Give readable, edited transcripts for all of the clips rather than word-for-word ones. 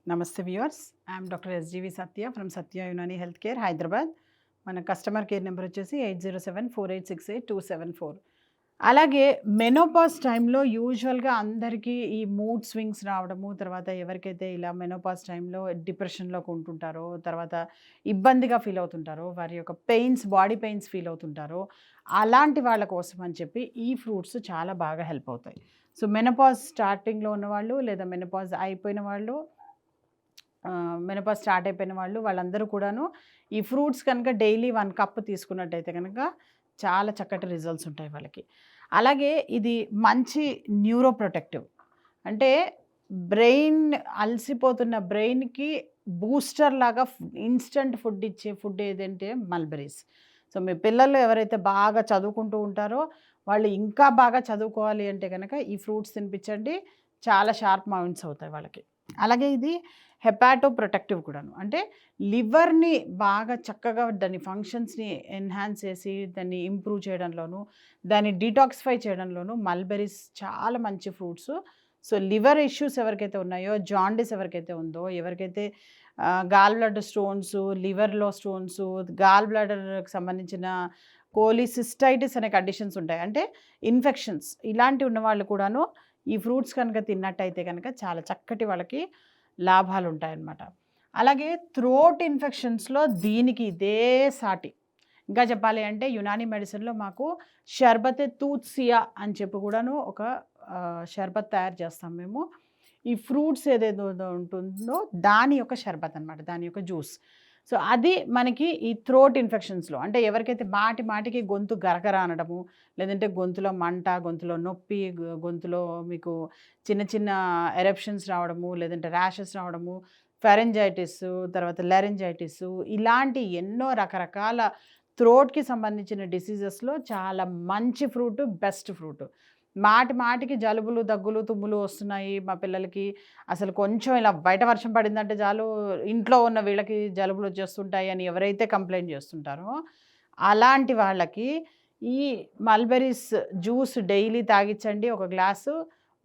నమస్తే viewers. I'm doctor SGV Satya from Satya Unani health care Hyderabad. మన customer care number వచ్చేసి 8074868274. అలాగే మెనోపాజ్ టైంలో యూజువల్గా అందరికీ ఈ మూడ్ స్వింగ్స్ రావడము, తర్వాత ఎవరికైతే ఇలా మెనోపాజ్ టైంలో డిప్రెషన్లోకి ఉంటుంటారో, తర్వాత ఇబ్బందిగా ఫీల్ అవుతుంటారో, వారి యొక్క బాడీ పెయిన్స్ ఫీల్ అవుతుంటారో, అలాంటి వాళ్ళ కోసం అని చెప్పి ఈ ఫ్రూట్స్ చాలా బాగా హెల్ప్ అవుతాయి. సో మెనోపాజ్ స్టార్టింగ్లో ఉన్నవాళ్ళు లేదా మెనోపాజ్ అయిపోయిన వాళ్ళు, మెనోపాజ్ స్టార్ట్ అయిపోయిన వాళ్ళందరూ కూడాను ఈ ఫ్రూట్స్ కనుక డైలీ 1 కప్ తీసుకున్నట్టయితే కనుక చాలా చక్కటి రిజల్ట్స్ ఉంటాయి వాళ్ళకి. అలాగే ఇది మంచి న్యూరో ప్రొటెక్టివ్. అంటే బ్రెయిన్ అలసిపోతున్న బ్రెయిన్‌కి బూస్టర్ లాగా ఇన్‌స్టంట్ ఫుడ్ ఇచ్చే ఫుడ్ ఏదంటే మల్బెరీస్. సో మీ పిల్లలు ఎవరైతే బాగా చదువుకుంటూ ఉంటారో వాళ్ళు ఇంకా బాగా చదువుకోవాలి అంటే గనక ఈ ఫ్రూట్స్ తినిపించండి. చాలా షార్ప్ మైండ్స్ అవుతాయి వాళ్ళకి. అలాగే ఇది హెపాటో ప్రొటెక్టివ్ కూడాను. అంటే లివర్‌ని బాగా చక్కగా దాని ఫంక్షన్స్‌ని ఎన్హాన్స్ చేసి దాన్ని ఇంప్రూవ్ చేయడంలోను, దాన్ని డీటాక్సిఫై చేయడంలోను మల్బెరీస్ చాలా మంచి ఫ్రూట్స్. సో లివర్ ఇష్యూస్ ఎవరికైతే ఉన్నాయో, జాండీస్ ఎవరికైతే ఉందో, ఎవరికైతే గాల్ బ్లాడర్ స్టోన్స్, లివర్‌లో స్టోన్స్, గాల్ బ్లాడర్‌కి సంబంధించిన కోలిసిస్టైటిస్ అనే కండిషన్స్ ఉంటాయి. అంటే ఇన్ఫెక్షన్స్ ఇలాంటివి ఉన్నవాళ్ళు కూడాను ఈ ఫ్రూట్స్ కనుక తిన్నట్టయితే కనుక చాలా చక్కటి వాళ్ళకి లాభాలు ఉంటాయన్నమాట. అలాగే థ్రోట్ ఇన్ఫెక్షన్స్‌లో దీనికి ఇదే సాటి. ఇంకా చెప్పాలి అంటే యునానీ మెడిసిన్‌లో మాకు షర్బతే తూత్సియా అని చెప్పి కూడాను ఒక షర్బత్ తయారు చేస్తాం మేము. ఈ ఫ్రూట్స్ ఏదేదో ఉంటుందో దాని యొక్క షర్బత్ అనమాట. దాని యొక్క జ్యూస్. సో అది మనకి ఈ థ్రోట్ ఇన్ఫెక్షన్స్‌లో అంటే ఎవరికైతే మాటికి గొంతు గరగర అనడము, లేదంటే గొంతులో మంట, గొంతులో నొప్పి, గొంతులో మీకు చిన్న చిన్న ఎరప్షన్స్ రావడము, లేదంటే ర్యాషెస్ రావడము, ఫెరెంజైటిస్, తర్వాత లారింజైటిస్ ఇలాంటి ఎన్నో రకరకాల థ్రోట్‌కి సంబంధించిన డిసీజెస్‌లో చాలా మంచి ఫ్రూట్, బెస్ట్ ఫ్రూట్. మాటికి జలుబులు, దగ్గులు, తుమ్ములు వస్తున్నాయి మా పిల్లలకి. అసలు కొంచెం ఇలా బయట వర్షం పడిందంటే చాలు ఇంట్లో ఉన్న వీళ్ళకి జలుబులు వచ్చేస్తుంటాయి అని ఎవరైతే కంప్లెయింట్ చేస్తుంటారో, అలాంటి వాళ్ళకి ఈ మల్బెరీస్ జ్యూస్ డైలీ తాగిచ్చండి ఒక గ్లాసు.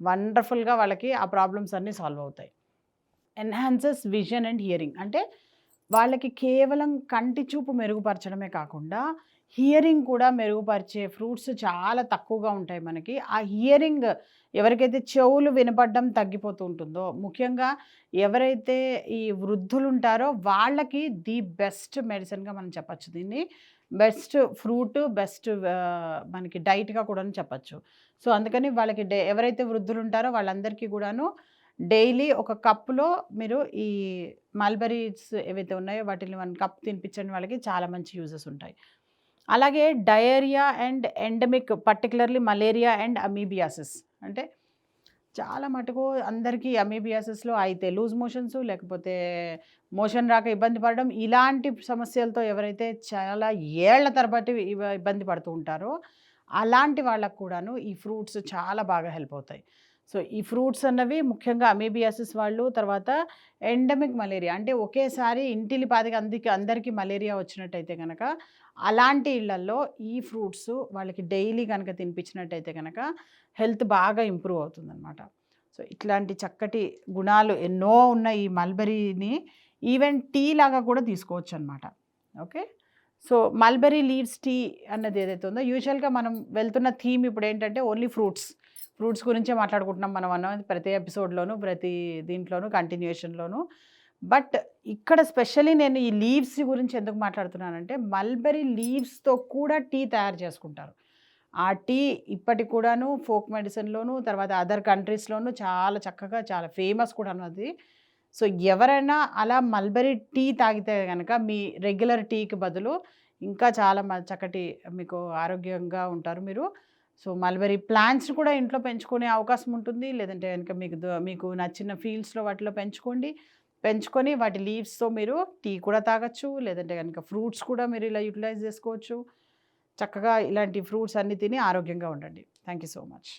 వండర్‌ఫుల్‌గా వాళ్ళకి ఆ ప్రాబ్లమ్స్ అన్నీ సాల్వ్ అవుతాయి. Enhances vision and hearing. అంటే వాళ్ళకి కేవలం కంటి చూపు మెరుగుపరచడమే కాకుండా హియరింగ్ కూడా మెరుగుపరిచే ఫ్రూట్స్ చాలా తక్కువగా ఉంటాయి మనకి. ఆ హియరింగ్ ఎవరికైతే చెవులు వినపడడం తగ్గిపోతూ ఉంటుందో, ముఖ్యంగా ఎవరైతే ఈ వృద్ధులుంటారో వాళ్ళకి ది బెస్ట్ మెడిసిన్‌గా మనం చెప్పొచ్చు దీన్ని. బెస్ట్ ఫ్రూట్, బెస్ట్ మనకి డైట్‌గా కూడాను చెప్పొచ్చు. సో అందుకని వాళ్ళకి ఎవరైతే వృద్ధులుంటారో వాళ్ళందరికీ కూడాను డైలీ ఒక కప్పులో మీరు ఈ మల్బెరీస్ ఏవైతే ఉన్నాయో వాటిని 1 కప్ తినిపించండి వాళ్ళకి. చాలా మంచి యూజెస్ ఉంటాయి. అలాగే diarrhoea and endemic particularly malaria and amoebiasis. అంటే చాలా మటుకు అందరికీ అమీబియాసిస్‌లో అయితే లూజ్ మోషన్స్, లేకపోతే మోషన్ రాక ఇబ్బంది పడడం, ఇలాంటి సమస్యలతో ఎవరైతే చాలా ఏళ్ల తరబట్టి ఇబ్బంది పడుతూ ఉంటారో అలాంటి వాళ్ళకు కూడాను ఈ ఫ్రూట్స్ చాలా బాగా హెల్ప్ అవుతాయి. సో ఈ ఫ్రూట్స్ అన్నవి ముఖ్యంగా అమీబియాసిస్ వాళ్ళు, తర్వాత ఎండమిక్ మలేరియా అంటే ఒకేసారి ఇంటిల్లిపాదిగా అందరికీ మలేరియా వచ్చినట్టయితే గనక అలాంటి ఇళ్లల్లో ఈ ఫ్రూట్స్ వాళ్ళకి డైలీ కనుక తినిపించినట్టయితే కనుక హెల్త్ బాగా ఇంప్రూవ్ అవుతుందన్నమాట. సో ఇట్లాంటి చక్కటి గుణాలు ఎన్నో ఉన్న ఈ మల్బెరీని ఈవెన్ టీ లాగా కూడా తీసుకోవచ్చు అనమాట. Okay. So mulberry leaves tea అన్నది ఏదైతే ఉందో యూజువల్గా మనం వెళ్తున్న థీమ్ ఇప్పుడు ఏంటంటే ఓన్లీ ఫ్రూట్స్ గురించే మాట్లాడుకుంటున్నాం మనం అన్నది ప్రతి ఎపిసోడ్లోను, ప్రతి దీంట్లోనూ కంటిన్యూషన్లోను. బట్ ఇక్కడ స్పెషల్లీ నేను ఈ లీవ్స్ గురించి ఎందుకు మాట్లాడుతున్నానంటే మల్బెరీ లీవ్స్‌తో కూడా టీ తయారు చేసుకుంటారు. ఆ టీ ఇప్పటికి కూడాను ఫోక్ మెడిసిన్‌లోను, తర్వాత అదర్ కంట్రీస్‌లోను చాలా చక్కగా చాలా ఫేమస్ కూడాను అది. సో ఎవరైనా అలా మల్బెరీ టీ తాగితే గనక మీ రెగ్యులర్ టీకి బదులు ఇంకా చాలా చక్కటి మీకు ఆరోగ్యంగా ఉంటారు మీరు. సో మల్బెరీ ప్లాంట్స్‌ని కూడా ఇంట్లో పెంచుకునే అవకాశం ఉంటుంది. లేదంటే గనుక మీకు నచ్చిన ఫీల్డ్స్‌లో వాటిలో పెంచుకొని వాటి లీవ్స్‌తో మీరు టీ కూడా తాగొచ్చు. లేదంటే గనుక ఫ్రూట్స్ కూడా మీరు ఇలా యుటిలైజ్ చేసుకోవచ్చు. చక్కగా ఇలాంటి ఫ్రూట్స్ అన్నీ తిని ఆరోగ్యంగా ఉండండి. Thank you so much.